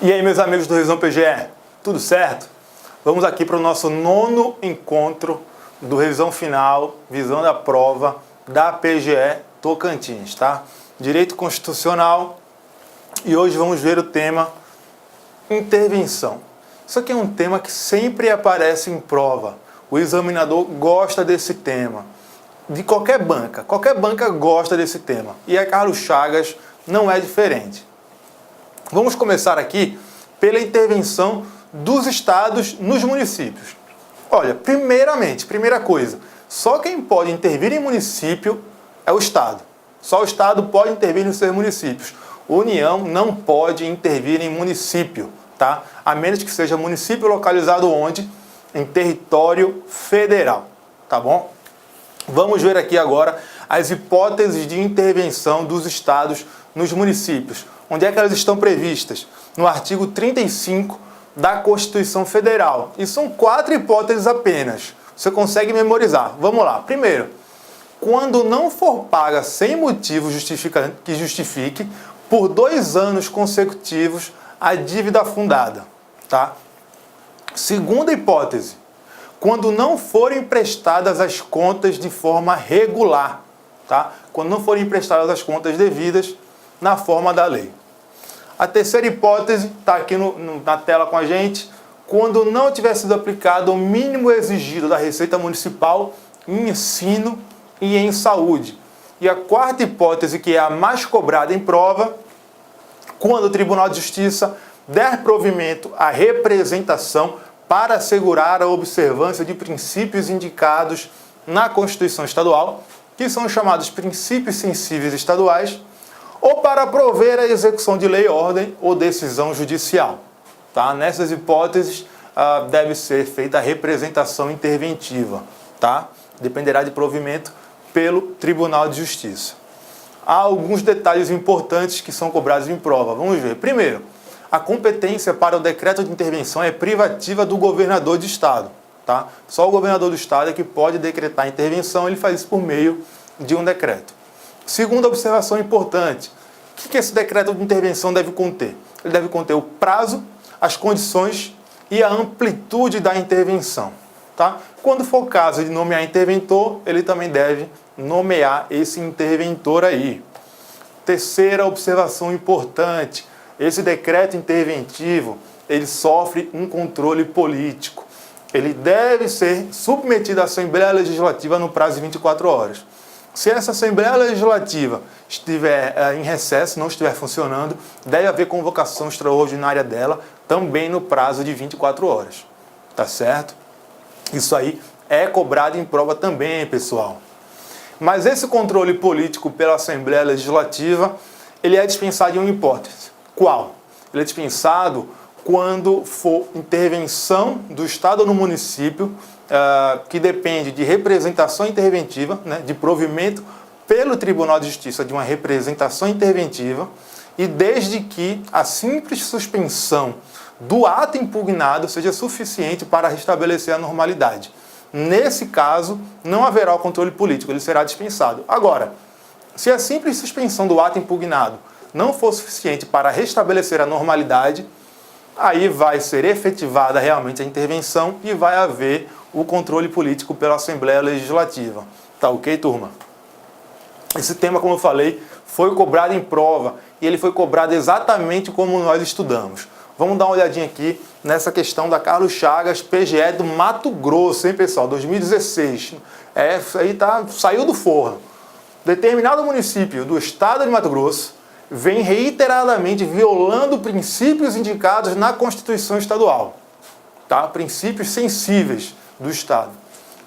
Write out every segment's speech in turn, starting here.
E aí, meus amigos do Revisão PGE, tudo certo? Vamos aqui para o nosso 9º encontro do Revisão Final, visão da prova da PGE Tocantins, tá? Direito Constitucional, e hoje vamos ver o tema intervenção. Isso aqui é um tema que sempre aparece em prova. O examinador gosta desse tema. De qualquer banca gosta desse tema. E a Carlos Chagas não é diferente. Vamos começar aqui pela intervenção dos estados nos municípios. Olha, primeira coisa, só quem pode intervir em município é o Estado. Só o Estado pode intervir nos seus municípios. União não pode intervir em município, tá? A menos que seja município localizado onde? Em território federal, tá bom? Vamos ver aqui agora as hipóteses de intervenção dos estados nos municípios. Onde é que elas estão previstas? No artigo 35 da Constituição Federal. E são 4 hipóteses apenas. Você consegue memorizar. Vamos lá. Primeiro, quando não for paga sem motivo que justifique por 2 anos consecutivos a dívida fundada. Tá? Segunda hipótese, quando não forem prestadas as contas de forma regular. Tá? Quando não forem prestadas as contas devidas na forma da lei. A terceira hipótese está aqui na tela com a gente, quando não tiver sido aplicado o mínimo exigido da Receita Municipal em ensino e em saúde. E a quarta hipótese, que é a mais cobrada em prova, quando o Tribunal de Justiça der provimento à representação para assegurar a observância de princípios indicados na Constituição Estadual, que são chamados princípios sensíveis estaduais, ou para prover a execução de lei, ordem ou decisão judicial. Tá? Nessas hipóteses, deve ser feita a representação interventiva. Tá? Dependerá de provimento pelo Tribunal de Justiça. Há alguns detalhes importantes que são cobrados em prova. Vamos ver. Primeiro, a competência para o decreto de intervenção é privativa do governador de estado. Tá? Só o governador do estado é que pode decretar a intervenção, ele faz isso por meio de um decreto. Segunda observação importante, o que esse decreto de intervenção deve conter? Ele deve conter o prazo, as condições e a amplitude da intervenção. Tá? Quando for caso de nomear interventor, ele também deve nomear esse interventor aí. Terceira observação importante, esse decreto interventivo, ele sofre um controle político. Ele deve ser submetido à Assembleia Legislativa no prazo de 24 horas. Se essa Assembleia Legislativa estiver em recesso, não estiver funcionando, deve haver convocação extraordinária dela também no prazo de 24 horas. Tá certo? Isso aí é cobrado em prova também, pessoal. Mas esse controle político pela Assembleia Legislativa, ele é dispensado em uma hipótese. Qual? Ele é dispensado quando for intervenção do Estado ou no município, que depende de representação interventiva, né, de provimento pelo Tribunal de Justiça de uma representação interventiva, e desde que a simples suspensão do ato impugnado seja suficiente para restabelecer a normalidade. Nesse caso, não haverá o controle político, ele será dispensado. Agora, se a simples suspensão do ato impugnado não for suficiente para restabelecer a normalidade, aí vai ser efetivada realmente a intervenção e vai haver o controle político pela Assembleia Legislativa. Tá ok, turma? Esse tema, como eu falei, foi cobrado em prova e ele foi cobrado exatamente como nós estudamos. Vamos dar uma olhadinha aqui nessa questão da Carlos Chagas, PGE do Mato Grosso, hein, pessoal? 2016. Isso aí saiu do forno. Determinado município do estado de Mato Grosso vem reiteradamente violando princípios indicados na Constituição Estadual. Tá? Princípios sensíveis do Estado.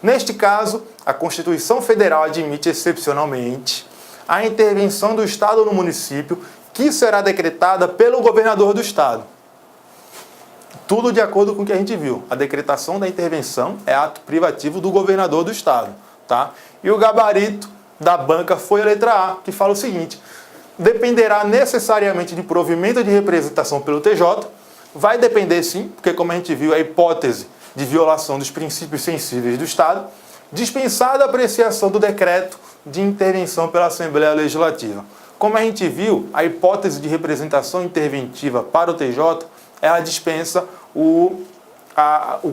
Neste caso, a Constituição Federal admite excepcionalmente a intervenção do Estado no município, que será decretada pelo governador do Estado. Tudo de acordo com o que a gente viu. A decretação da intervenção é ato privativo do governador do Estado. Tá? E o gabarito da banca foi a letra A, que fala o seguinte: dependerá necessariamente de provimento de representação pelo TJ. Vai depender sim, porque como a gente viu, a hipótese de violação dos princípios sensíveis do Estado, dispensada a apreciação do decreto de intervenção pela Assembleia Legislativa. Como a gente viu, a hipótese de representação interventiva para o TJ ela dispensa o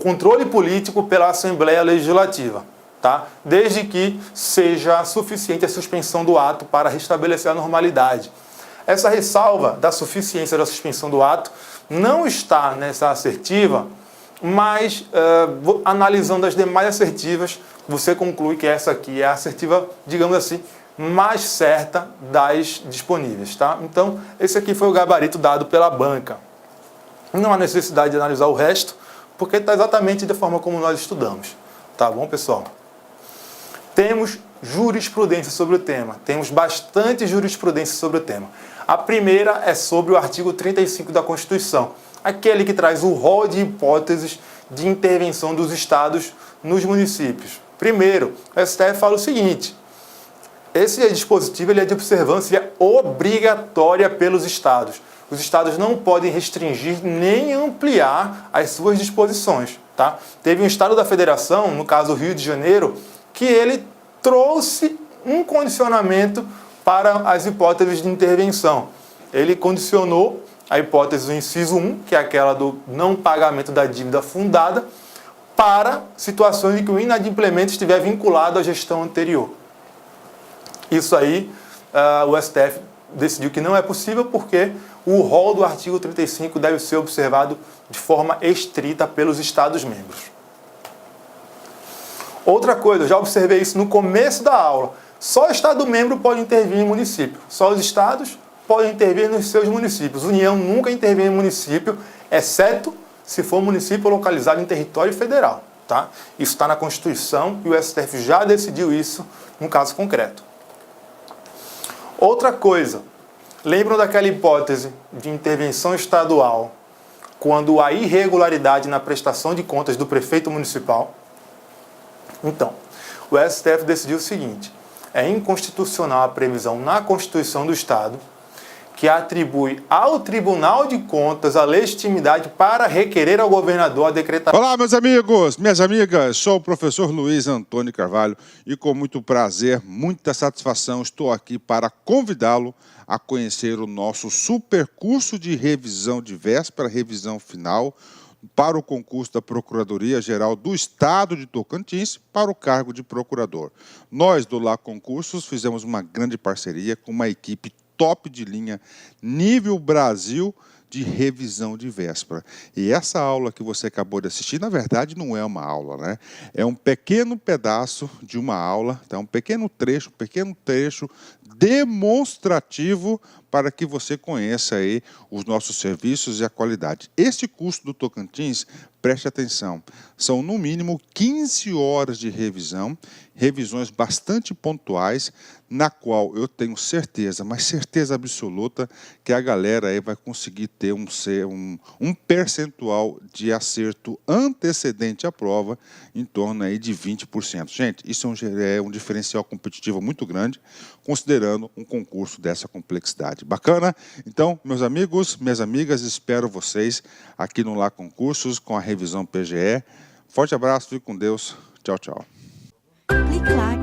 controle político pela Assembleia Legislativa, tá? Desde que seja suficiente a suspensão do ato para restabelecer a normalidade. Essa ressalva da suficiência da suspensão do ato não está nessa assertiva, mas analisando as demais assertivas, você conclui que essa aqui é a assertiva, digamos assim, mais certa das disponíveis, tá? Então, esse aqui foi o gabarito dado pela banca. Não há necessidade de analisar o resto, porque está exatamente da forma como nós estudamos. Tá bom, pessoal? Temos jurisprudência sobre o tema. Temos bastante jurisprudência sobre o tema. A primeira é sobre o artigo 35 da Constituição, aquele que traz o rol de hipóteses de intervenção dos estados nos municípios. Primeiro, o STF fala o seguinte: esse dispositivo ele é de observância obrigatória pelos estados. Os estados não podem restringir nem ampliar as suas disposições, tá? Teve um estado da federação, no caso o Rio de Janeiro, que ele trouxe um condicionamento para as hipóteses de intervenção. Ele condicionou a hipótese do inciso 1, que é aquela do não pagamento da dívida fundada, para situações em que o inadimplemento estiver vinculado à gestão anterior. Isso aí, o STF decidiu que não é possível porque o rol do artigo 35 deve ser observado de forma estrita pelos Estados-membros. Outra coisa, eu já observei isso no começo da aula. Só o Estado-membro pode intervir em município. Só os estados podem intervir nos seus municípios. União nunca intervém em município, exceto se for município localizado em território federal. Tá? Isso está na Constituição e o STF já decidiu isso no caso concreto. Outra coisa, lembram daquela hipótese de intervenção estadual quando há irregularidade na prestação de contas do prefeito municipal? Então, o STF decidiu o seguinte: é inconstitucional a previsão na Constituição do Estado que atribui ao Tribunal de Contas a legitimidade para requerer ao governador a decretação. Olá, meus amigos, minhas amigas, sou o professor Luiz Antônio Carvalho e com muito prazer, muita satisfação, estou aqui para convidá-lo a conhecer o nosso super curso de revisão de véspera, revisão final, para o concurso da Procuradoria-Geral do Estado de Tocantins para o cargo de procurador. Nós, do Lá Concursos, fizemos uma grande parceria com uma equipe top de linha, nível Brasil, de revisão de véspera. E essa aula que você acabou de assistir, na verdade, não é uma aula, né? É um pequeno pedaço de uma aula, tá? Um pequeno trecho demonstrativo para que você conheça aí os nossos serviços e a qualidade. Este curso do Tocantins, preste atenção, são no mínimo 15 horas de revisão, revisões bastante pontuais, na qual eu tenho certeza, mas certeza absoluta, que a galera aí vai conseguir ter um percentual de acerto antecedente à prova em torno aí de 20%. Gente, isso é um diferencial competitivo muito grande, considerando um concurso dessa complexidade. Bacana? Então, meus amigos, minhas amigas, espero vocês aqui no Lá Concursos com a revisão PGE. Forte abraço, fique com Deus. Tchau, tchau. Clique lá.